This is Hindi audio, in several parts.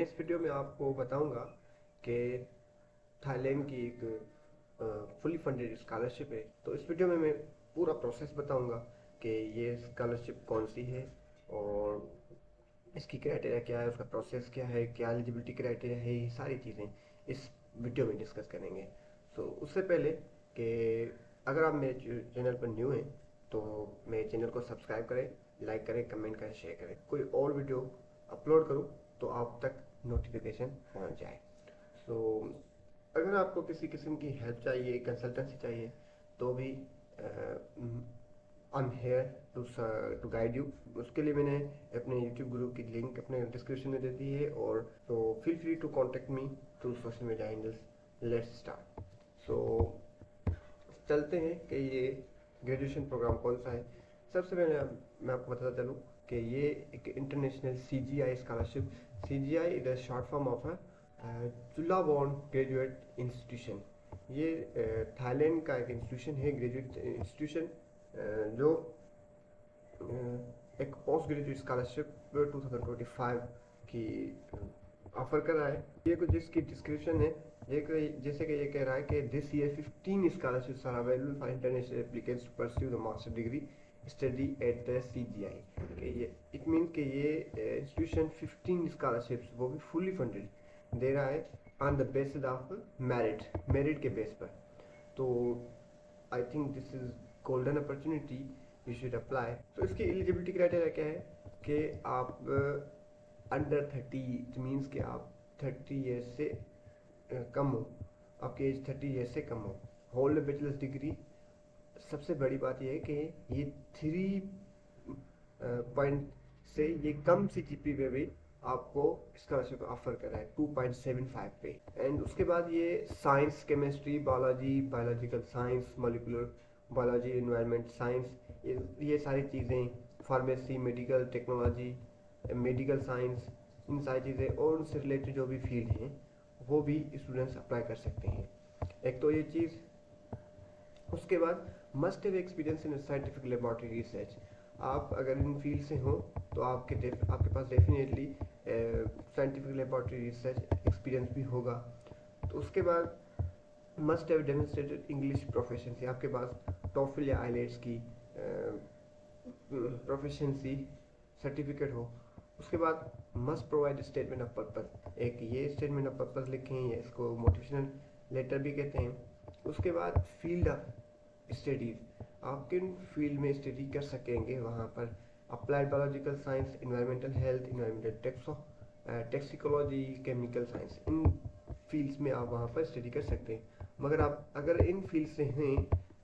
इस वीडियो में आपको बताऊंगा कि थाईलैंड की एक फुली फंडेड स्कॉलरशिप है। तो इस वीडियो में मैं पूरा प्रोसेस बताऊंगा कि ये स्कॉलरशिप कौन सी है और इसकी क्राइटेरिया क्या है, उसका प्रोसेस क्या है, क्या एलिजिबिलिटी क्राइटेरिया है, ये सारी चीज़ें इस वीडियो में डिस्कस करेंगे। सो उससे पहले कि अगर आप मेरे चैनल पर न्यू हैं तो मेरे चैनल को सब्सक्राइब करें, लाइक करें, कमेंट करें, शेयर करें। कोई और वीडियो अपलोड करूं तो आप तक नोटिफिकेशन पहुंच जाए। सो अगर आपको किसी किस्म की हेल्प चाहिए, कंसल्टेंसी चाहिए, तो भी I am here to guide you. उसके लिए मैंने अपने यूट्यूब ग्रुप की लिंक अपने डिस्क्रिप्शन में दे दी है, और तो feel free to contact me through social media handles. Let's start. So चलते हैं कि ये ग्रेजुएशन प्रोग्राम कौन सा है। सबसे पहले मैं आपको बताता चलूँ कि ये एक international CGI scholarship. CGI is a short form of Chulabhorn graduate institution. ये थाईलैंड का एक इंस्टीट्यूशन है, ग्रेजुएट इंस्टीट्यूशन, जो एक पोस्ट ग्रेजुएट स्कॉलरशिप 2025 की ऑफर कर रहा है। ये कुछ इसकी डिस्क्रिप्शन है। जैसे कि ये कह रहा है कि this year 15 scholarships are available for international applicants to pursue the master degree study at the CGI। कि ये इट मीन कि ये इंस्टीट्यूशन 15 स्कॉलरशिप्स, वो भी फुली फंडेड, दे रहा है on the basis of merit के बेस पर। तो I think this is golden opportunity, you should apply. तो इसकी एलिजिबिलिटी क्राइटेरिया क्या है कि आप अंडर 30, इट मीन्स कि आप 30 ईयर्स से कम हो, आपकी एज 30 ईयर्स से कम हो, होल्ड बैचलर्स डिग्री। सबसे बड़ी बात यह है कि ये 3 पॉइंट से ये कम CGP पे भी आपको स्कॉलरशिप ऑफर कर रहा है 2.75 पे। एंड उसके बाद ये science, chemistry, biology, biological science, molecular biology, environment science, ये सारी चीज़ें, pharmacy, medical technology, medical science, इन सारी चीज़ें और उनसे रिलेटेड जो भी फील्ड हैं वो भी स्टूडेंट्स अप्लाई कर सकते हैं। एक तो ये चीज़। उसके बाद must have experience in scientific laboratory research. आप अगर इन फील्ड से हो तो आपके पास definitely scientific laboratory research experience भी होगा। तो उसके बाद must have demonstrated English proficiency, आपके पास टॉफल या आइलेट्स की प्रोफिशिएंसी सर्टिफिकेट हो। उसके बाद must provide statement of purpose, एक ये स्टेटमेंट ऑफ पर्पस लिखें, या इसको मोटिवेशनल लेटर भी कहते हैं। उसके बाद फील्ड ऑफ स्टडीज, आप किन फील्ड में स्टडी कर सकेंगे वहाँ पर, applied biological science, environmental health, environmental toxicology, chemical science, इन फील्ड्स में आप वहाँ पर स्टडी कर सकते हैं। मगर आप अगर इन फील्ड से हैं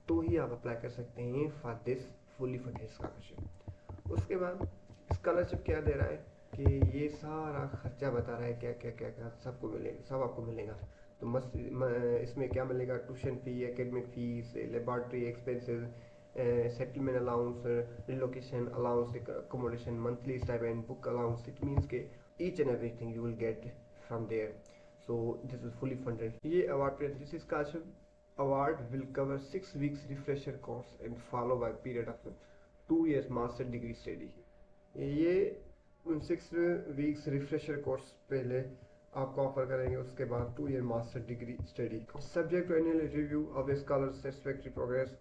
तो ही आप अप्लाई कर सकते हैं for this fully funded scholarship. उसके बाद स्कॉलरशिप क्या दे रहा है कि ये सारा खर्चा बता रहा है, क्या क्या क्या क्या सबको मिलेगा, सब आपको मिलेगा। तो इसमें क्या मिलेगा, tuition fee, academic fees, laboratory expenses, settlement allowance, relocation allowance, accommodation, monthly stipend, book allowance. It means के each and everything you will get from there. So this is fully funded. ये award, this scholarship award will cover 6 weeks refresher course and followed by a period of 2 years master degree study। ये 6 वीक्स रिफ्रेशर कोर्स पहले आपको ऑफर करेंगे, उसके बाद 2 year master degree study. Subject to annual review of a scholar satisfactory progress,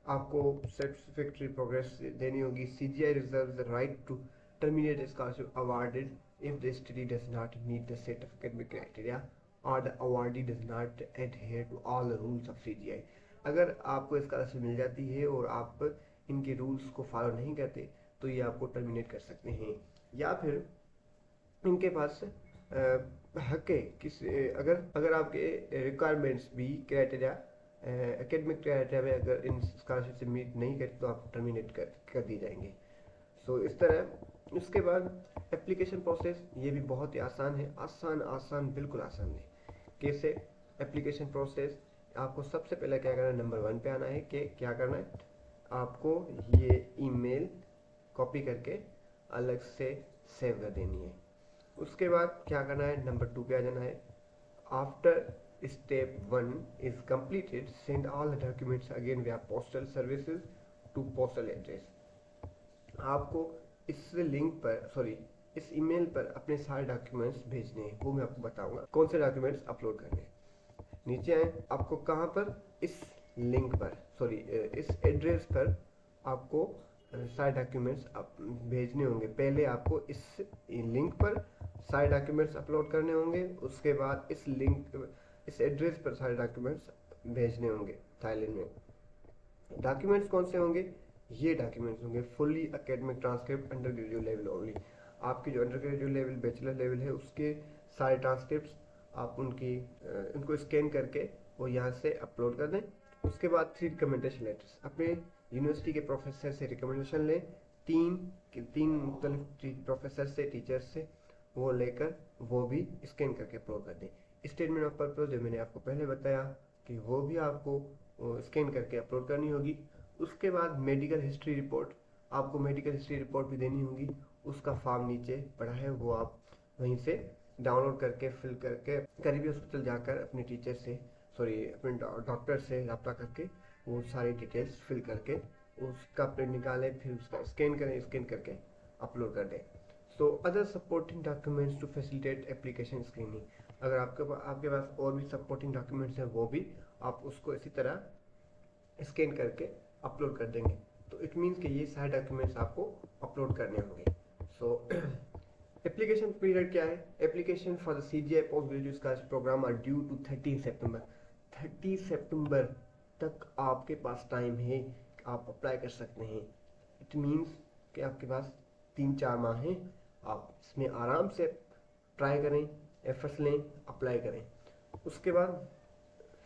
आपको सेटिस्फैक्ट्री प्रोग्रेस देनी होगी। CGI reserve the right to terminate scholarship awarded if the study does not meet the set of academic criteria or the awardee does not adhere to all the rules of CGI। अगर आपको स्कॉलरशिप मिल जाती है और आप इनके रूल्स को फॉलो नहीं करते तो ये आपको टर्मिनेट कर सकते हैं, या फिर इनके पास हक है किस अगर अगर आपके रिक्वायरमेंट्स भी क्राइटेरिया, एकेडमिक क्राइटेरिया में अगर इन स्कॉलरशिप से मीट नहीं करते तो आप टर्मिनेट कर दिए जाएंगे। सो इस तरह। उसके बाद एप्लीकेशन प्रोसेस, ये भी बहुत ही आसान है, आसान बिल्कुल आसान है। कैसे एप्लीकेशन प्रोसेस, आपको सबसे पहले क्या करना है, नंबर 1 पे आना है कि क्या करना है, आपको ये ईमेल कॉपी करके अलग से सेव कर देनी है। उसके बाद क्या करना है, नंबर 2 पे आ जाना है। After step 1 is completed, send all the documents again via postal services to postal address. आपको इस लिंक पर इस ईमेल पर अपने सारे डॉक्यूमेंट्स भेजने हैं, वो मैं आपको बताऊंगा कौन से डॉक्यूमेंट्स अपलोड करने हैं। नीचे आए, आपको कहाँ पर, इस लिंक पर, सॉरी इस एड्रेस पर आपको सारे डॉक्यूमेंट्स भेजने होंगे। पहले आपको इस लिंक पर सारे डॉक्यूमेंट्स अपलोड करने होंगे, उसके बाद इस लिंक, इस एड्रेस पर सारे डॉक्यूमेंट्स भेजने होंगे थाईलैंड में। डॉक्यूमेंट्स कौन से होंगे? ये डॉक्यूमेंट्स होंगे fully academic transcript under graduate level only. आपकी जो under graduate level, bachelor level है, उसके सारे ट्रांसक्रिप्ट आप उनको स्कैन करके वो यहाँ से अपलोड कर दें। उसके बाद 3 रिकमेंडेशन लेटर्स, अपने यूनिवर्सिटी के प्रोफेसर से रिकमेंडेशन लें, तीन मुख्तलिफ प्रोफेसर से, टीचर से, वो लेकर वो भी स्कैन करके अपलोड कर दें। स्टेटमेंट ऑफ पर्पस जो मैंने आपको पहले बताया कि वो भी आपको स्कैन करके अपलोड करनी होगी। उसके बाद मेडिकल हिस्ट्री रिपोर्ट, आपको मेडिकल हिस्ट्री रिपोर्ट भी देनी होगी। उसका फॉर्म नीचे पड़ा है, वो आप वहीं से डाउनलोड करके फिल करके करीबी हॉस्पिटल जाकर अपने टीचर से, सॉरी अपने डॉक्टर से रब्ता करके वो सारी डिटेल्स फिल करके उसका प्रिंट निकालें, फिर उसका स्कैन करें, स्कैन करके अपलोड कर दें। So other supporting documents to facilitate application screening, अगर आपके पास और भी सपोर्टिंग डॉक्यूमेंट्स हैं, वो भी आप उसको इसी तरह स्कैन करके अपलोड कर देंगे। तो इट मीन्स कि ये सारे डॉक्यूमेंट्स आपको अपलोड करने होंगे। सो एप्लीकेशन पीरियड क्या है? Application for the CGI post graduate scholarship program are due to 30 सितंबर। 30 सितंबर तक आपके पास टाइम है, आप अप्लाई कर सकते हैं। इट मीन्स कि आपके पास 3-4 माह हैं, आप इसमें आराम से ट्राई करें, एफर्ट्स लें, अप्लाई करें। उसके बाद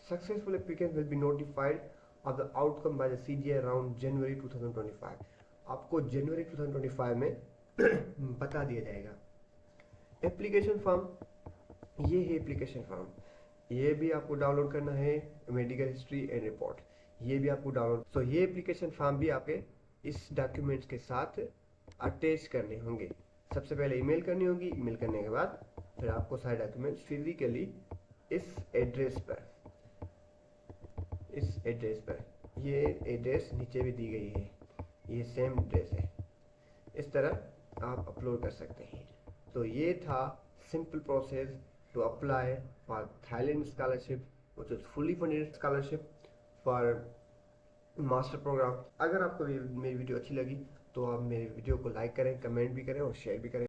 successful applicant will be notified of the outcome by the CGI around जनवरी 2025। आपको जनवरी 2025 में बता दिया जाएगा। एप्लीकेशन फॉर्म, ये है एप्लीकेशन फॉर्म, ये भी आपको डाउनलोड करना है। मेडिकल हिस्ट्री एंड रिपोर्ट, ये भी आपको डाउनलोड, तो ये एप्लीकेशन फॉर्म भी आपके इस डॉक्यूमेंट्स के साथ अटैच करने होंगे। सबसे पहले ईमेल करनी होगी, ईमेल करने के बाद फिर आपको सारे डॉक्यूमेंट्स फिजिकली इस एड्रेस पर, ये एड्रेस नीचे भी दी गई है, ये सेम एड्रेस है, इस तरह आप अपलोड कर सकते हैं। तो ये था simple process to apply for Thailand scholarship, which is fully funded scholarship for master program. अगर आपको मेरी वीडियो अच्छी लगी तो आप मेरे वीडियो को लाइक करें, कमेंट भी करें और शेयर भी करें।